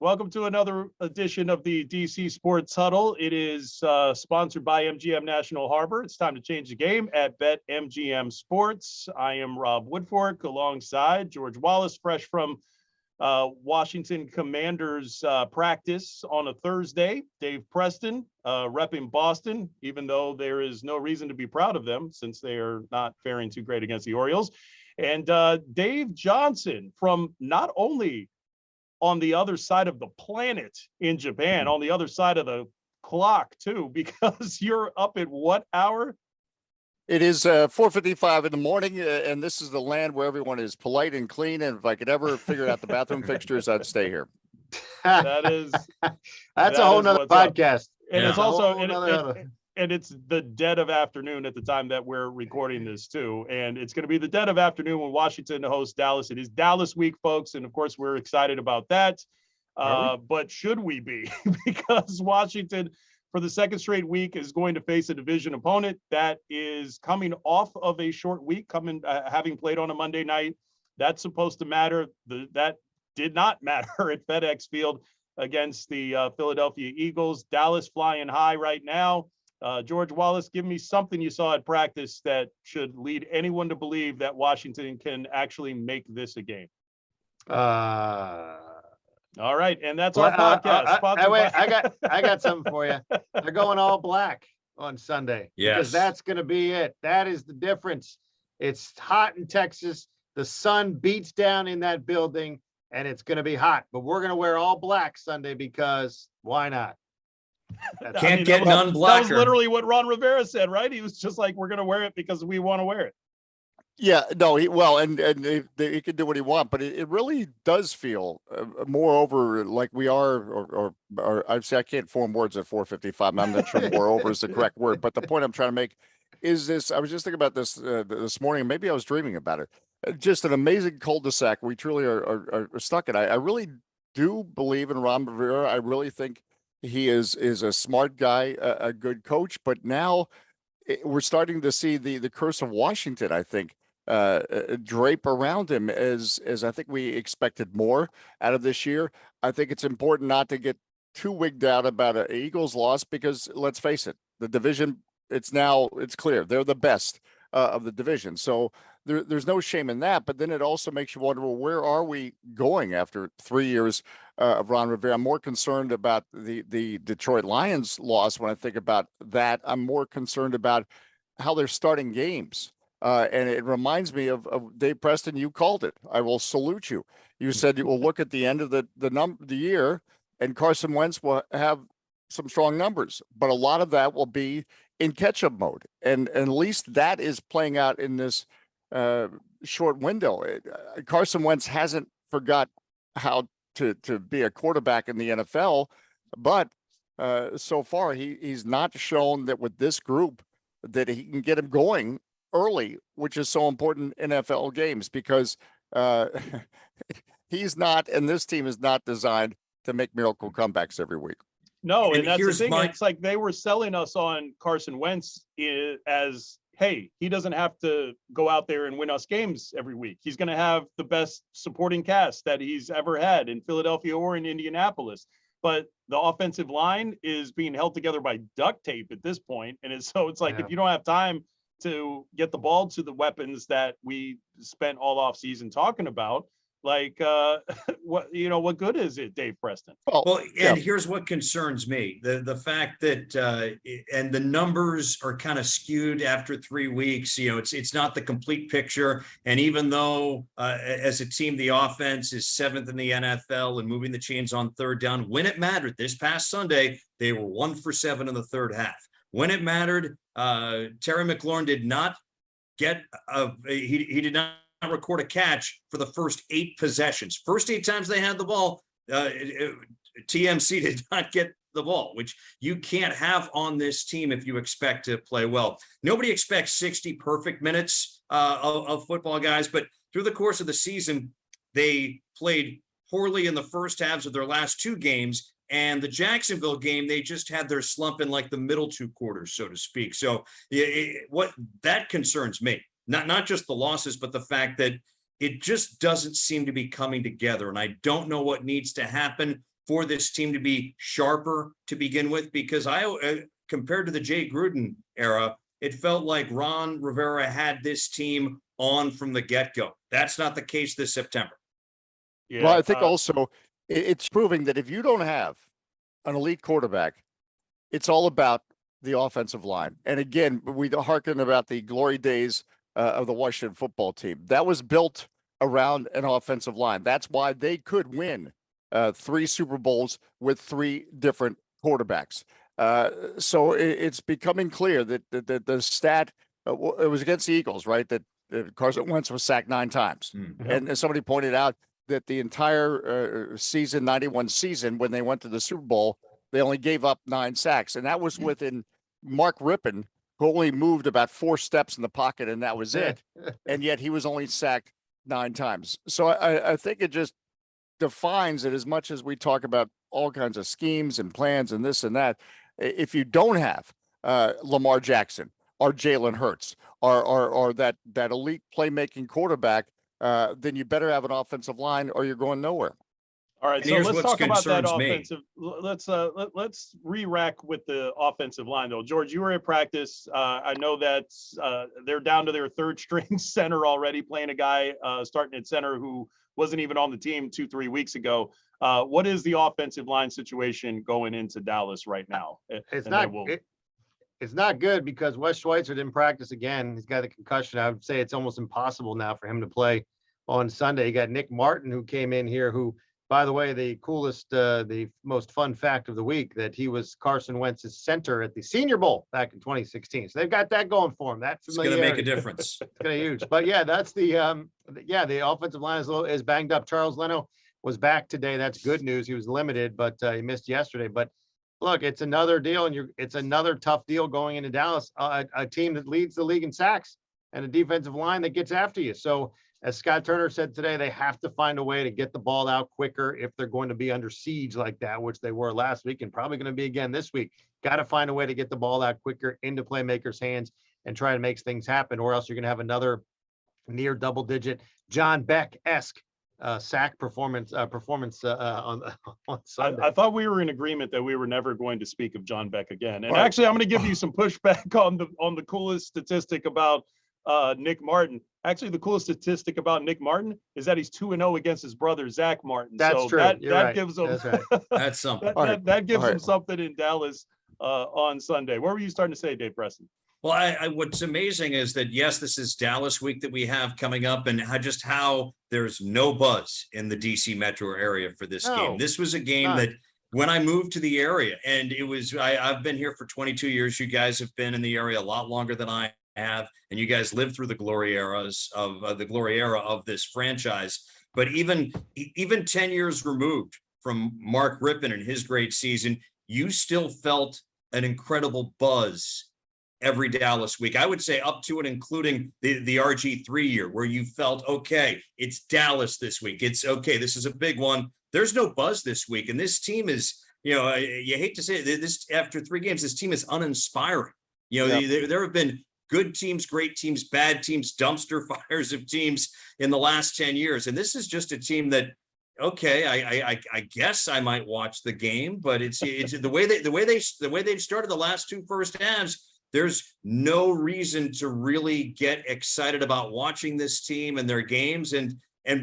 Welcome to another edition of the DC Sports Huddle. It is sponsored by MGM National Harbor. It's time to change the game at BetMGM Sports. I am Rob Woodfork alongside George Wallace, fresh from Washington Commanders practice on a Thursday. Dave Preston, repping Boston, even though there is no reason to be proud of them since they are not faring too great against the Orioles. And Dave Johnson from not only on the other side of the planet in Japan, on the other side of the clock too, because you're up at what hour? It is 4:55 in the morning, and this is the land where everyone is polite and clean. And if I could ever figure out the bathroom fixtures, I'd stay here. That's a whole nother podcast. And it's also and it's the dead of afternoon at the time that we're recording this too. And it's going to be the dead of afternoon when Washington hosts Dallas. It is Dallas week, folks. And of course, we're excited about that. But should we be? Because Washington, for the second straight week, is going to face a division opponent that is coming off of a short week, having played on a Monday night. That's supposed to matter. That did not matter at FedEx Field against the Philadelphia Eagles. Dallas flying high right now. George Wallace, give me something you saw at practice that should lead anyone to believe that Washington can actually make this a game. All right, and that's our podcast. I got something for you. They're going all black on Sunday. Yes. Because that's going to be it. That is the difference. It's hot in Texas. The sun beats down in that building, and it's going to be hot. But we're going to wear all black Sunday because why not? Can't get none blacker. That was literally what Ron Rivera said, right? He was just like, we're going to wear it because we want to wear it. Yeah, no, he can do what he wants, but it really does feel moreover like we are, or I'd say I can't form words at 4:55. I'm not sure moreover is the correct word, but the point I'm trying to make is this. I was just thinking about this this morning. Maybe I was dreaming about it. Just an amazing cul-de-sac. We truly are stuck in. I really do believe in Ron Rivera. I really think he is a smart guy, a good coach, but now we're starting to see the curse of Washington, I think, drape around him as I think we expected more out of this year. I think it's important not to get too wigged out about an Eagles loss because let's face it, the division, it's clear they're the best of the division. So there's no shame in that, but then it also makes you wonder, well, where are we going after 3 years of Ron Rivera? I'm more concerned about the Detroit Lions loss when I think about that. I'm more concerned about how they're starting games. And it reminds me of Dave Preston. You called it. I will salute you. You said you will look at the end of the year, and Carson Wentz will have some strong numbers, but a lot of that will be in catch-up mode, and at least that is playing out in this short window. Carson Wentz hasn't forgot how to be a quarterback in the NFL, but so far he's not shown that with this group that he can get him going early, which is so important in NFL games because he's not, and this team is not designed to make miracle comebacks every week. No, and that's the thing. It's like they were selling us on Carson Wentz as, hey, he doesn't have to go out there and win us games every week. He's going to have the best supporting cast that he's ever had in Philadelphia or in Indianapolis. But the offensive line is being held together by duct tape at this point. And it's like, if you don't have time to get the ball to the weapons that we spent all off season talking about, like what good is it, Dave Preston? Well, and here's what concerns me: the fact that and the numbers are kind of skewed after 3 weeks. It's not the complete picture. And even though as a team the offense is 7th in the NFL and moving the chains on third down, when it mattered this past Sunday, they were 1 for 7 in the third half. When it mattered, Terry McLaurin did not get he did not record a catch for the first 8 possessions. First 8 times they had the ball, TMC did not get the ball, which you can't have on this team if you expect to play well. Nobody expects 60 perfect minutes of football, guys, but through the course of the season, they played poorly in the first halves of their last 2 games. And the Jacksonville game, they just had their slump in like the middle 2 quarters, so to speak. So what that concerns me. Not just the losses, but the fact that it just doesn't seem to be coming together. And I don't know what needs to happen. for this team to be sharper to begin with? Because compared to the Jay Gruden era, it felt like Ron Rivera had this team on from the get-go. That's not the case this September. Yeah, well, I think also it's proving that if you don't have an elite quarterback, it's all about the offensive line. And again, we hearken about the glory days of the Washington football team. That was built around an offensive line. That's why they could win 3 Super Bowls with 3 different quarterbacks. So it's becoming clear that the stat, it was against the Eagles, right? That Carson Wentz was sacked 9 times. Mm-hmm. And somebody pointed out that the entire season, 91 season, when they went to the Super Bowl, they only gave up 9 sacks. And that was within Mark Rippon, who only moved about 4 steps in the pocket, and that was it. And yet he was only sacked 9 times. So I think it just defines it, as much as we talk about all kinds of schemes and plans and this and that. If you don't have Lamar Jackson or Jalen Hurts or that elite playmaking quarterback, then you better have an offensive line or you're going nowhere. All right, so let's talk about that offensive. Let's re-rack with the offensive line, though. George, you were at practice. I know that they're down to their 3rd string center already, playing a guy starting at center who wasn't even on the team 2-3 weeks ago. What is the offensive line situation going into Dallas right now? It's not good, because Wes Schweitzer didn't practice again. He's got a concussion. I would say it's almost impossible now for him to play on Sunday. You got Nick Martin, who came in here, who, by the way, the most fun fact of the week, that he was Carson Wentz's center at the Senior Bowl back in 2016. So they've got that going for him. That's going to make a difference. It's going to be huge. But yeah, that's the offensive line is banged up. Charles Leno was back today. That's good news. He was limited, but he missed yesterday. But look, it's another deal, and it's another tough deal going into Dallas, a team that leads the league in sacks and a defensive line that gets after you. So, as Scott Turner said today, they have to find a way to get the ball out quicker if they're going to be under siege like that, which they were last week and probably going to be again this week. Got to find a way to get the ball out quicker into playmakers' hands and try to make things happen, or else you're going to have another near double-digit John Beck-esque sack performance on Sunday. I thought we were in agreement that we were never going to speak of John Beck again. And actually, I'm going to give you some pushback on the coolest statistic about Nick Martin. Actually, the coolest statistic about Nick Martin is that he's 2-0 against his brother Zach Martin. That's true. That right. gives him that's something. that gives him something in Dallas on Sunday. What were you starting to say, Dave Preston? Well, what's amazing is that, yes, this is Dallas week that we have coming up, and how there's no buzz in the DC metro area for this game. This was a game that when I moved to the area, and it was, I've been here for 22 years. You guys have been in the area a lot longer than I have, and you guys lived through the glory era of this franchise. But even 10 years removed from Mark Rippon and his great season, you still felt an incredible buzz every Dallas week. I would say up to and including the RG3 year, where you felt, okay, it's Dallas this week. It's okay. This is a big one. There's no buzz this week. And this team is, you hate to say it, this, after 3 games, this team is uninspiring. There have been good teams, great teams, bad teams, dumpster fires of teams in the last 10 years. And this is just a team that, okay, I guess I might watch the game, but it's the way they've started the last 2 first halves. There's no reason to really get excited about watching this team and their games. And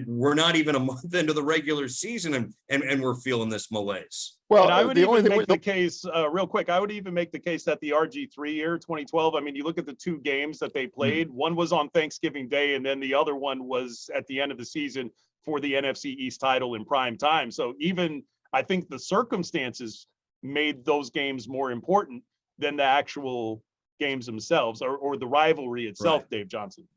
we're not even a month into the regular season, and we're feeling this malaise. Well, and I would even make the case real quick. I would even make the case that the RG3 year, 2012, I mean, you look at the 2 games that they played, one was on Thanksgiving Day, and then the other one was at the end of the season for the NFC East title in prime time. So even I think the circumstances made those games more important than the actual games themselves or the rivalry itself, right. Dave Johnson.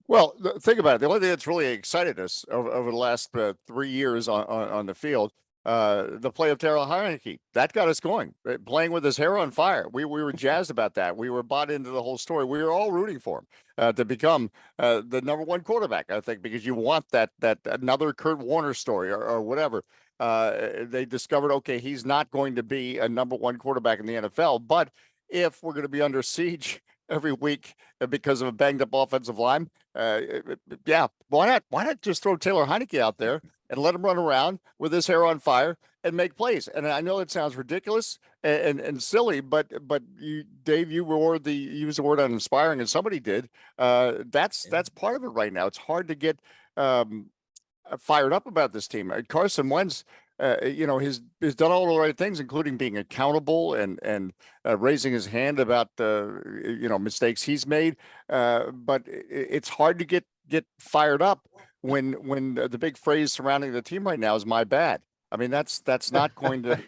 Well, think about it. The only thing that's really excited us over the last 3 years on the field, the play of Terrell Heineke, that got us going, playing with his hair on fire. We were jazzed about that. We were bought into the whole story. We were all rooting for him to become the number 1 quarterback, I think, because you want that another Kurt Warner story or whatever. They discovered, okay, he's not going to be a number 1 quarterback in the NFL, but if we're going to be under siege every week because of a banged up offensive line. Yeah, why not just throw Taylor Heineke out there and let him run around with his hair on fire and make plays? And I know it sounds ridiculous and silly, but you, Dave, you used the word uninspiring, and somebody did. That's part of it right now. It's hard to get fired up about this team. Carson Wentz, has done all the right things, including being accountable and raising his hand about the mistakes he's made. But it's hard to get fired up when the big phrase surrounding the team right now is "my bad." I mean, that's not going to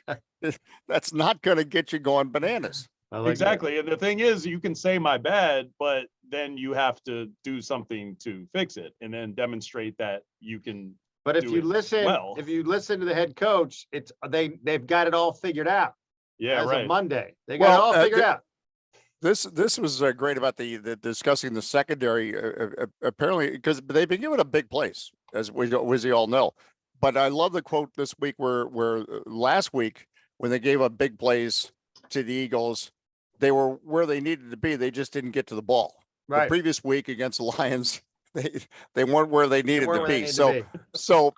that's not going to get you going bananas. Exactly. And the thing is, you can say "my bad," but then you have to do something to fix it and then demonstrate that you can. But if you listen to the head coach, they've got it all figured out. Yeah, as right. of Monday, they got it all figured out. This was great about the discussing the secondary. Apparently, because they've been given a big place, as we all know. But I love the quote this week where last week when they gave up big plays to the Eagles, they were where they needed to be. They just didn't get to the ball. Right. The previous week against the Lions, they weren't where they needed to be. So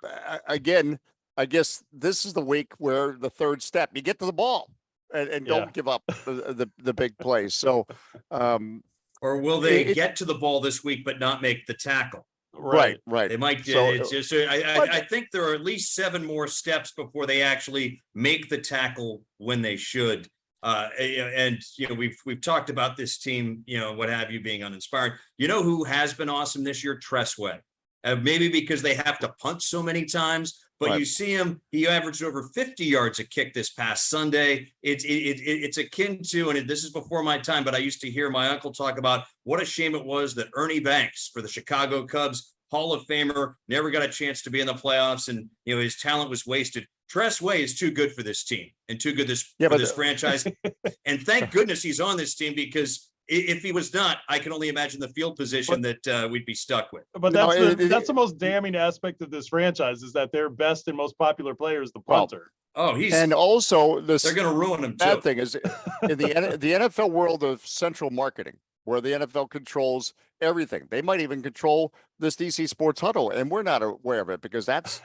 again, I guess this is the week where the third step, you get to the ball and don't give up the big plays. So, or will they get to the ball this week but not make the tackle? Right. They might. So, I think there are at least 7 more steps before they actually make the tackle when they should. And we've talked about this team, what have you, being uninspired. You know who has been awesome this year? Tressway. Maybe because they have to punt so many times, but you see him. He averaged over 50 yards a kick this past Sunday. It's akin to, and this is before my time, but I used to hear my uncle talk about what a shame it was that Ernie Banks for the Chicago Cubs, Hall of Famer, never got a chance to be in the playoffs, and his talent was wasted. Tressway is too good for this team and too good for this franchise. And thank goodness he's on this team, because if he was not, I can only imagine the field position that we'd be stuck with. But that's the most damning aspect of this franchise, is that their best and most popular player is the punter. And also they're going to ruin him too. Bad thing is in the NFL world of central marketing, where the NFL controls everything. They might even control this DC Sports Huddle, and we're not aware of it because that's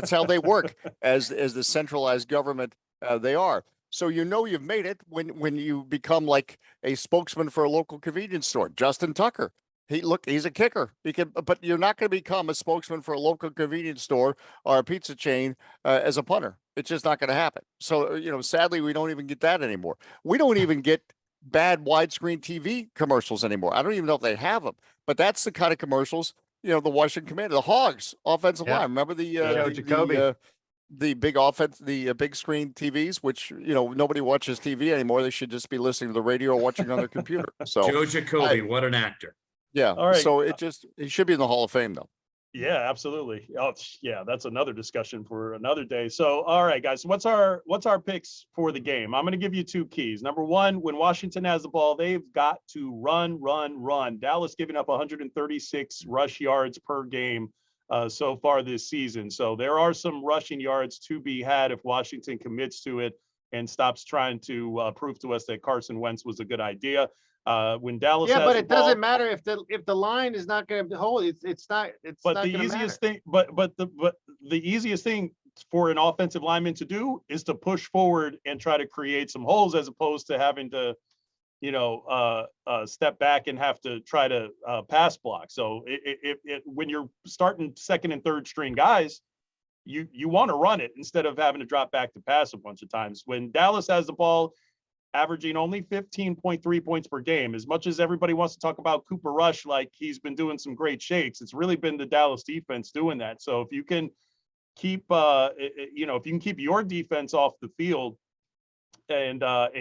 how they work as the centralized government they are. So you've made it when you become like a spokesman for a local convenience store. Justin Tucker, he's a kicker. But you're not going to become a spokesman for a local convenience store or a pizza chain as a punter. It's just not going to happen. So sadly, we don't even get that anymore. We don't even get bad widescreen TV commercials anymore. I don't even know if they have them, but that's the kind of commercials, the Washington Commander, the Hogs offensive line. Remember the big offense, the big screen TVs, which, nobody watches TV anymore. They should just be listening to the radio or watching on their computer. So Joe Jacoby, what an actor. Yeah. All right. So he should be in the Hall of Fame though. Yeah, absolutely. Oh, yeah, that's another discussion for another day. So, all right, guys, what's our picks for the game? I'm going to give you 2 keys. Number 1, when Washington has the ball, they've got to run. Dallas giving up 136 rush yards per game so far this season. So there are some rushing yards to be had if Washington commits to it and stops trying to prove to us that Carson Wentz was a good idea. When Dallas, but it doesn't matter if the line is not going to hold. It's not. But the easiest thing, but the easiest thing for an offensive lineman to do is to push forward and try to create some holes, as opposed to having to, step back and have to try to pass block. So when you're starting second and third string guys, you want to run it instead of having to drop back to pass a bunch of times. When Dallas has the ball, averaging only 15.3 points per game. As much as everybody wants to talk about Cooper Rush, like he's been doing some great shakes, it's really been the Dallas defense doing that. So if you can keep, your defense off the field and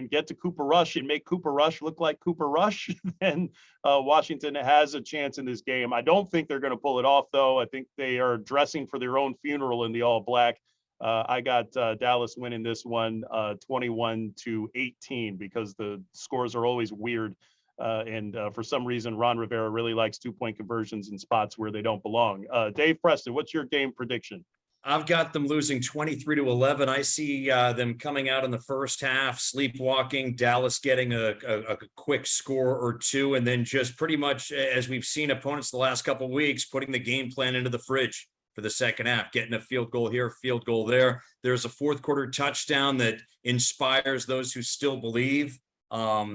get to Cooper Rush and make Cooper Rush look like Cooper Rush, then Washington has a chance in this game. I don't think they're going to pull it off, though. I think they are dressing for their own funeral in the all black. I got Dallas winning this one 21-18, because the scores are always weird. And for some reason, Ron Rivera really likes 2-point conversions in spots where they don't belong. Dave Preston, what's your game prediction? I've got them losing 23-11. I see them coming out in the first half, sleepwalking, Dallas getting a quick score or two, and then just pretty much, as we've seen opponents the last couple of weeks, putting the game plan into the fridge for the second half, getting a field goal here, field goal there. There's a fourth quarter touchdown that inspires those who still believe. I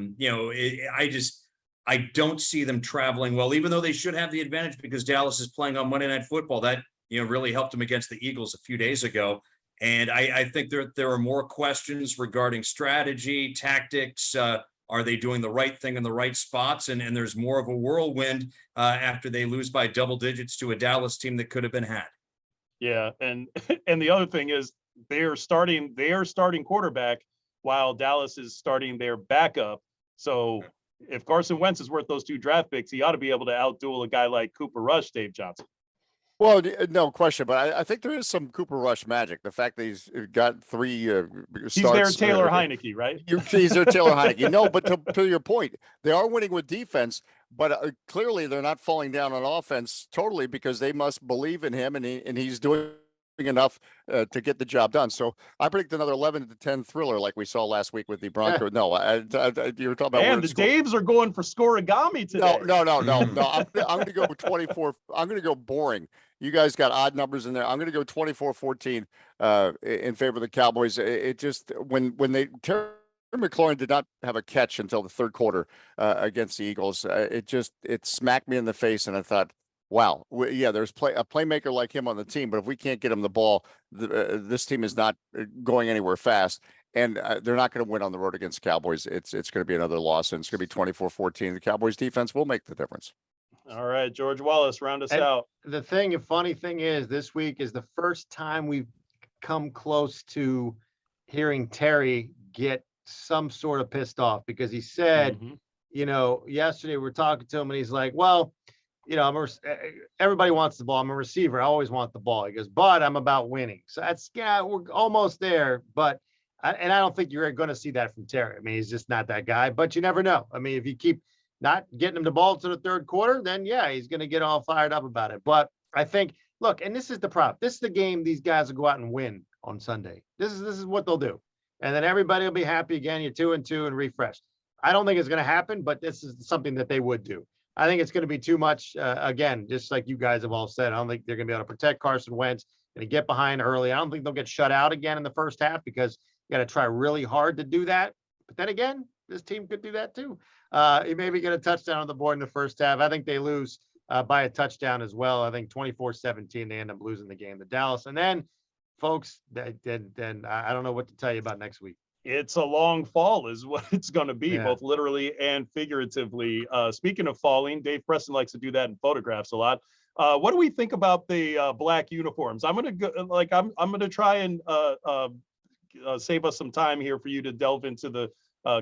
don't see them traveling well, even though they should have the advantage because Dallas is playing on Monday Night Football. That really helped them against the Eagles a few days ago. And I think there are more questions regarding strategy, tactics. Are they doing the right thing in the right spots? And there's more of a whirlwind after they lose by double digits to a Dallas team that could have been had. Yeah, and the other thing is they're starting quarterback while Dallas is starting their backup. So if Carson Wentz is worth those 2 draft picks, he ought to be able to outduel a guy like Cooper Rush, Dave Johnson. Well, no question, but I think there is some Cooper Rush magic. The fact that he's got 3 starts. He's their Taylor Heineke, right? He's their Taylor Heineke. No, but to your point, they are winning with defense, but clearly they're not falling down on offense totally because they must believe in him, and he's doing enough to get the job done. So I predict another 11-10 thriller like we saw last week with the Broncos. No, you were talking about. And the Daves are going for scorigami today. No. I'm going to go 24. I'm going to go boring. You guys got odd numbers in there. I'm going to go 24-14 in favor of the Cowboys. It just when Terry McLaurin did not have a catch until the third quarter against the Eagles. It smacked me in the face, and I thought, wow, there's a playmaker like him on the team, but if we can't get him the ball, this team is not going anywhere fast, and they're not going to win on the road against Cowboys. It's going to be another loss, and it's going to be 24-14. The Cowboys defense will make the difference. All right, George Wallace, round us out. The funny thing is, this week is the first time we've come close to hearing Terry get some sort of pissed off because he said, yesterday we were talking to him and he's like, well, everybody wants the ball. I'm a receiver. I always want the ball. He goes, but I'm about winning. So we're almost there. But I don't think you're going to see that from Terry. I mean, he's just not that guy, but you never know. I mean, if you keep not getting him the ball to the third quarter, then he's going to get all fired up about it. But I think, look, and this is the problem. This is the game these guys will go out and win on Sunday. This is what they'll do. And then everybody will be happy again. You're 2-2 and refreshed. I don't think it's going to happen, but this is something that they would do. I think it's going to be too much. Again, just like you guys have all said, I don't think they're going to be able to protect Carson Wentz and get behind early. I don't think they'll get shut out again in the first half because you got to try really hard to do that. But then again, this team could do that too. You maybe get a touchdown on the board in the first half. I think they lose by a touchdown as well. I think 24-17, they end up losing the game to Dallas. And then, folks, then I don't know what to tell you about next week. It's a long fall is what it's going to be, both literally and figuratively. Speaking of falling, Dave Preston likes to do that in photographs a lot. What do we think about the black uniforms? I'm going to go, I'm going to try and save us some time here for you to delve into the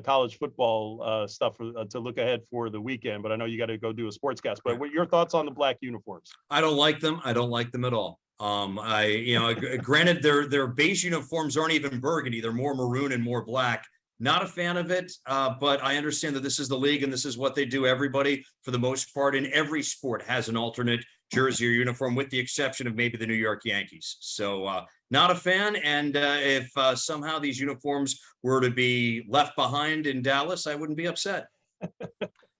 college football stuff to look ahead for the weekend. But I know you got to go do a sportscast. But what are your thoughts on the black uniforms? I don't like them. I don't like them at all. Granted, their base uniforms aren't even burgundy. They're more maroon and more black. Not a fan of it, but I understand that this is the league and this is what they do. Everybody, for the most part, in every sport has an alternate jersey or uniform, with the exception of maybe the New York Yankees. So not a fan. And if somehow these uniforms were to be left behind in Dallas, I wouldn't be upset.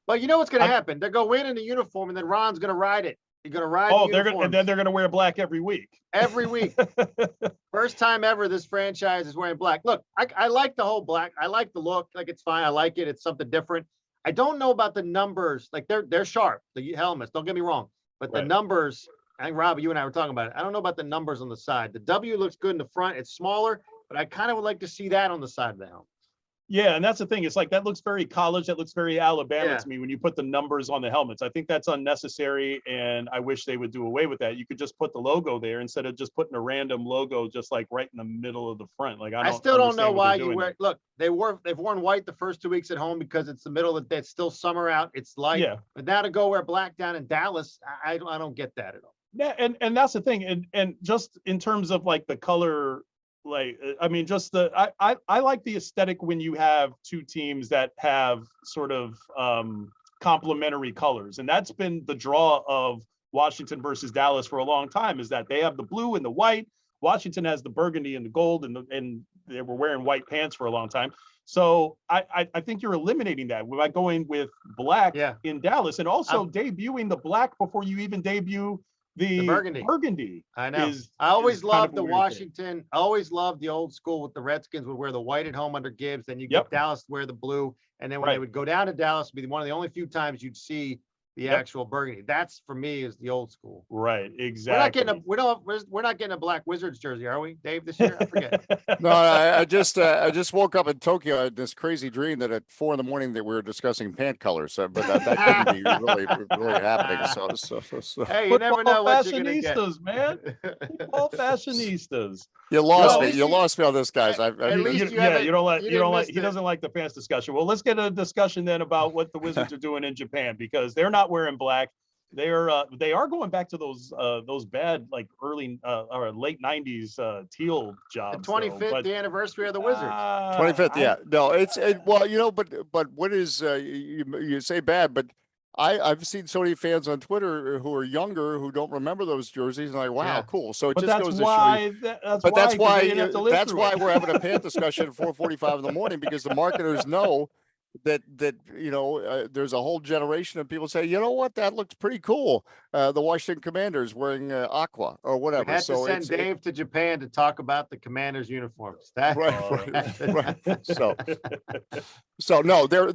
Well, you know what's going to happen? They're going to win in the uniform, and then Ron's going to ride it. You're going to ride. And then they're going to wear black every week. Every week. First time ever this franchise is wearing black. Look, I like the whole black. I like the look. Like, it's fine. I like it. It's something different. I don't know about the numbers. Like, they're sharp, the helmets. Don't get me wrong. But the numbers, I think, Rob, you and I were talking about it. I don't know about the numbers on the side. The W looks good in the front. It's smaller, but I kind of would like to see that on the side of the helmet. Yeah, and that's the thing. It's like, that looks very college. That looks very Alabama to me when you put the numbers on the helmets. I think that's unnecessary, and I wish they would do away with that. You could just put the logo there instead of just putting a random logo just like right in the middle of the front. Like, I still don't know why you wear. Look, they've worn white the first 2 weeks at home because it's the middle of the day. It's still summer out. It's light. Yeah. But now to go wear black down in Dallas, I don't get that at all. Yeah, and that's the thing. And just in terms of like the color. Like, I mean, just I like the aesthetic when you have two teams that have sort of complementary colors. And that's been the draw of Washington versus Dallas for a long time, is that they have the blue and the white Washington has the burgundy and the gold, and they were wearing white pants for a long time. So I think you're eliminating that by going with black in Dallas, and also debuting the black before you even debut the burgundy. I know. I always loved the Washington. I always loved the old school with the Redskins would wear the white at home under Gibbs. Then you get Dallas to wear the blue. And then when they would go down to Dallas, it'd be one of the only few times you'd see the actual burgundy. That's for me is the old school. Right. Exactly. We're not getting a black Wizards jersey, are we, Dave, this year? I forget. No, I just woke up in Tokyo. I had this crazy dream that at 4 a.m. that we were discussing pant colors. But that couldn't be really happening. So. Hey, you never know what you're gonna get, man. All fashionistas. You lost me. You lost me on this, guys. You don't like. He doesn't like the pants discussion. Well, let's get a discussion then about what the Wizards are doing in Japan, because they're not wearing black. They are going back to those bad like early or late 90s teal jobs. The 25th anniversary of the Wizards. 25th, yeah. No, well, but what is you say bad, but I've seen so many fans on Twitter who are younger who don't remember those jerseys, and like, wow, cool. So it just goes to show you. That's why we're having a pant discussion at 4:45 in the morning, because the marketers know that there's a whole generation of people say, you know what, that looks pretty cool. The Washington Commanders wearing aqua or whatever. We had to send Dave to Japan to talk about the Commanders uniforms. Right. So no, they're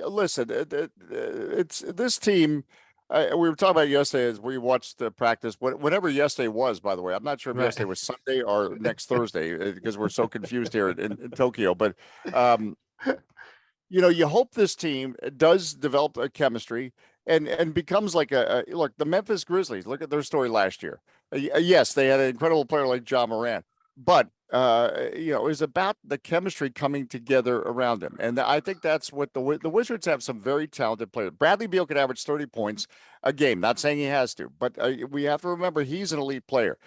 listen. It's this team. We were talking about yesterday as we watched the practice. Whatever yesterday was, by the way, I'm not sure if yesterday was Sunday or next Thursday because we're so confused here in Tokyo. But you hope this team does develop a chemistry and becomes like look, the Memphis Grizzlies. Look at their story last year. Yes, they had an incredible player like John Morant, but it was about the chemistry coming together around him. And I think that's what the Wizards have, some very talented players. Bradley Beal could average 30 points a game. Not saying he has to, but we have to remember he's an elite player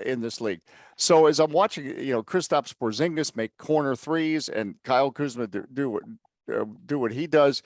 in this league. So as I'm watching, Kristaps Porzingis make corner threes and Kyle Kuzma do what he does,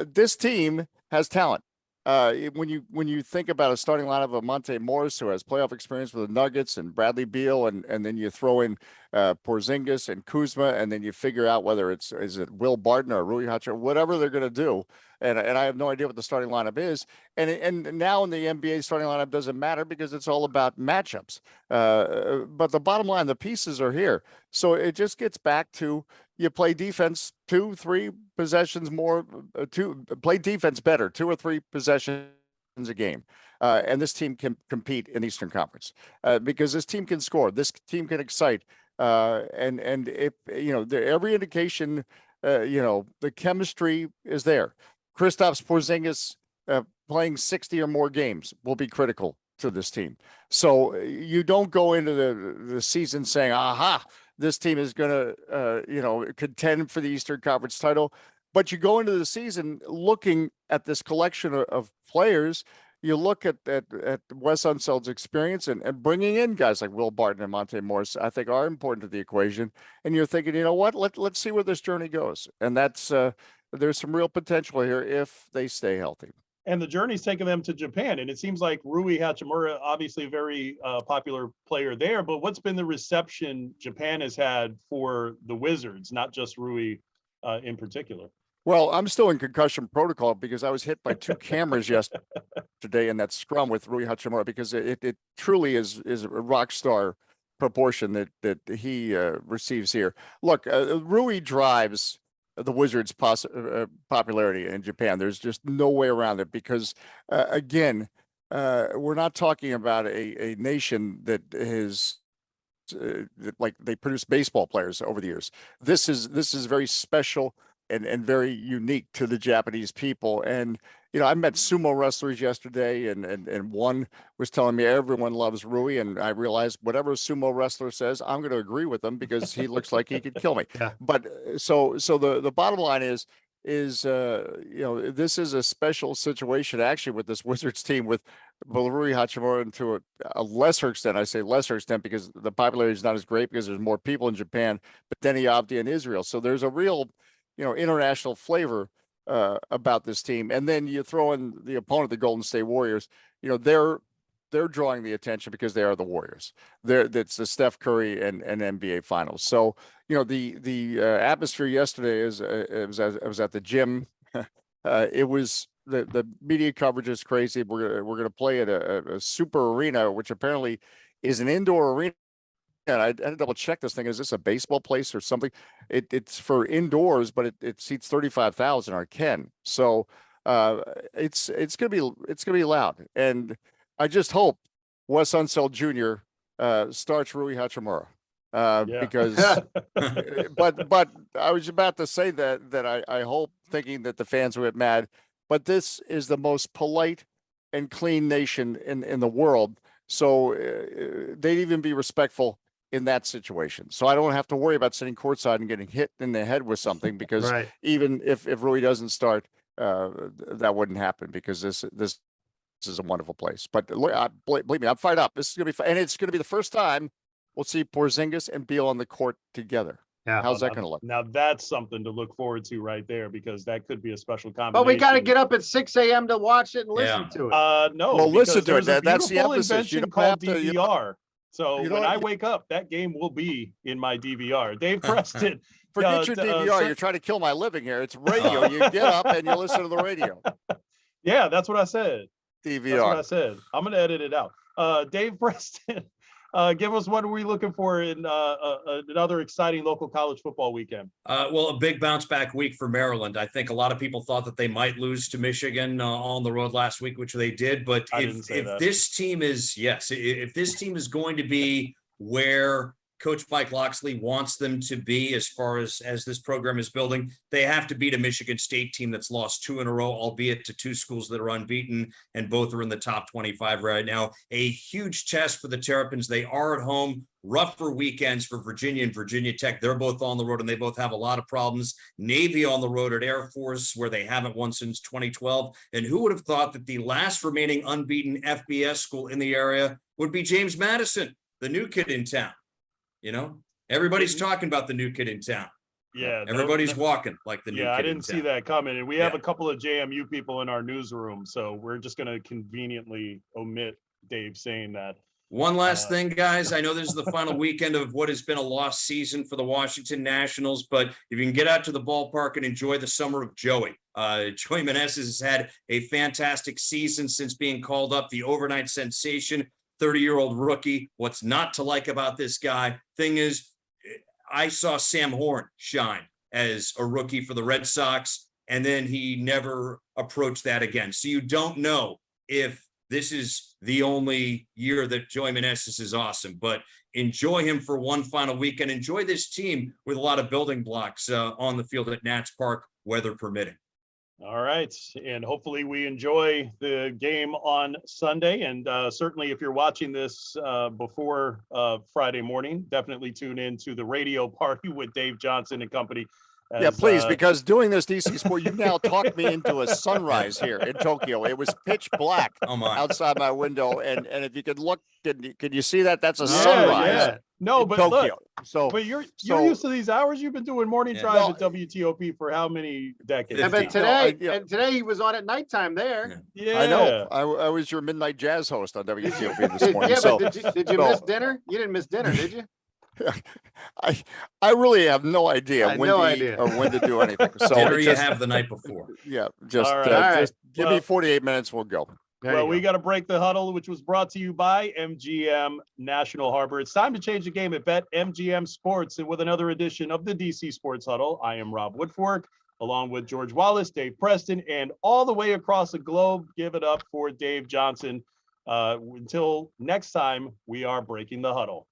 this team has talent. When you think about a starting lineup of Monte Morris, who has playoff experience with the Nuggets, and Bradley Beal, and then you throw in Porzingis and Kuzma, and then you figure out whether is it Will Barton or Rui Hachimura, whatever they're going to do. And I have no idea what the starting lineup is. And now in the NBA, starting lineup doesn't matter because it's all about matchups. But the bottom line, the pieces are here. So it just gets back to you play defense 2-3 possessions more, play defense better, 2 or 3 possessions a game. And this team can compete in Eastern Conference because this team can score. This team can excite. And if, every indication, the chemistry is there. Kristaps Porzingis playing 60 or more games will be critical to this team. So you don't go into the season saying, aha, this team is going to, contend for the Eastern Conference title. But you go into the season looking at this collection of players. You look at Wes Unseld's experience and bringing in guys like Will Barton and Monte Morris, I think are important to the equation. And you're thinking, you know what, let's see where this journey goes. And that's there's some real potential here if they stay healthy. And the journey's taken them to Japan. And it seems like Rui Hachimura, obviously a very popular player there, but what's been the reception Japan has had for the Wizards, not just Rui in particular? Well, I'm still in concussion protocol because I was hit by 2 cameras yesterday in that scrum with Rui Hachimura, because it truly is a rock star proportion that he receives here. Look, Rui drives the Wizards' popularity in Japan. There's just no way around it because, again, we're not talking about a nation that has like they produce baseball players over the years. This is very special and very unique to the Japanese people. And I met sumo wrestlers yesterday, and one was telling me everyone loves Rui, and I realized whatever a sumo wrestler says, I'm going to agree with him because he looks like he could kill me. Yeah. But so the bottom line is this is a special situation actually with this Wizards team with Rui Hachimura, and to a lesser extent, I say lesser extent because the popularity is not as great because there's more people in Japan, but Deni Avdija in Israel. So there's a real international flavor about this team. And then you throw in the opponent, the Golden State Warriors. They're they're drawing the attention because they are the Warriors. That's the Steph Curry and NBA Finals. So the atmosphere yesterday is it was at the gym. It was the media coverage is crazy. We're gonna play at a super arena, which apparently is an indoor arena. And I had to double check this thing. Is this a baseball place or something? It's for indoors, but it seats 35,000 or Ken. So it's gonna be loud. And I just hope Wes Unseld Jr. Starts Rui Hachimura. Because but I was about to say that I hope, thinking that the fans would get mad, but this is the most polite and clean nation in the world. So they'd even be respectful in that situation. So I don't have to worry about sitting courtside and getting hit in the head with something, because even if Rui doesn't start, that wouldn't happen, because this is a wonderful place. But believe me, I'm fired up. This is going to be fun. And it's going to be the first time we'll see Porzingis and Beal on the court together. Yeah. How's that going to look? Now that's something to look forward to right there, because that could be a special combination. But we got to get up at 6 a.m. to watch it and listen to it. No. Well, listen to it. There's a That's the beautiful emphasis. You invention don't have called to- DVR. So you when don't- I wake up, that game will be in my DVR. Dave Preston. Forget your DVR. You're trying to kill my living here. It's radio. You get up and you listen to the radio. Yeah, that's what I said. DVR. That's what I said. I'm going to edit it out. Dave Preston, give us what are we looking for in another exciting local college football weekend? Well, a big bounce back week for Maryland. I think a lot of people thought that they might lose to Michigan on the road last week, which they did. But if this team is, if this team is going to be where Coach Mike Locksley wants them to be as far as this program is building, they have to beat a Michigan State team that's lost 2 in a row, albeit to 2 schools that are unbeaten, and both are in the top 25 right now. A huge test for the Terrapins. They are at home. Rougher weekends for Virginia and Virginia Tech. They're both on the road, and they both have a lot of problems. Navy on the road at Air Force, where they haven't won since 2012. And who would have thought that the last remaining unbeaten FBS school in the area would be James Madison, the new kid in town? Everybody's talking about the new kid in town. Yeah. Everybody's walking like the new kid in town. I didn't see that coming. And we have a couple of JMU people in our newsroom, so we're just going to conveniently omit Dave saying that. One last thing, guys. I know this is the final weekend of what has been a lost season for the Washington Nationals, but if you can get out to the ballpark and enjoy the summer of Joey. Joey Meneses has had a fantastic season since being called up, the overnight sensation, 30-year-old rookie. What's not to like about this guy? Thing is, I saw Sam Horn shine as a rookie for the Red Sox, and then he never approached that again. So you don't know if this is the only year that Joey Meneses is awesome, but enjoy him for one final weekend. Enjoy this team with a lot of building blocks on the field at Nats Park, weather permitting. All right. And hopefully we enjoy the game on Sunday. And certainly if you're watching this before Friday morning, definitely tune in to the radio party with Dave Johnson and company. Yeah, please, because doing this DC Sport, you've now talked me into a sunrise here in Tokyo. It was pitch black outside my window. And if you could look, can you see that? That's a sunrise. Yeah. No, but Tokyo. Look, but you're used to these hours. You've been doing morning drive at WTOP for how many decades? Yeah, but today he was on at nighttime there. Yeah, I know. I was your midnight jazz host on WTOP this morning. But did you miss dinner? You didn't miss dinner, did you? I really have no idea when to do anything. So dinner you have the night before. Yeah, just give me 48 minutes. We'll go. We got to break the huddle, which was brought to you by MGM National Harbor. It's time to change the game at MGM Sports, and with another edition of the DC Sports Huddle, I am Rob Woodfork, along with George Wallace, Dave Preston, and all the way across the globe, give it up for Dave Johnson. Until next time, we are breaking the huddle.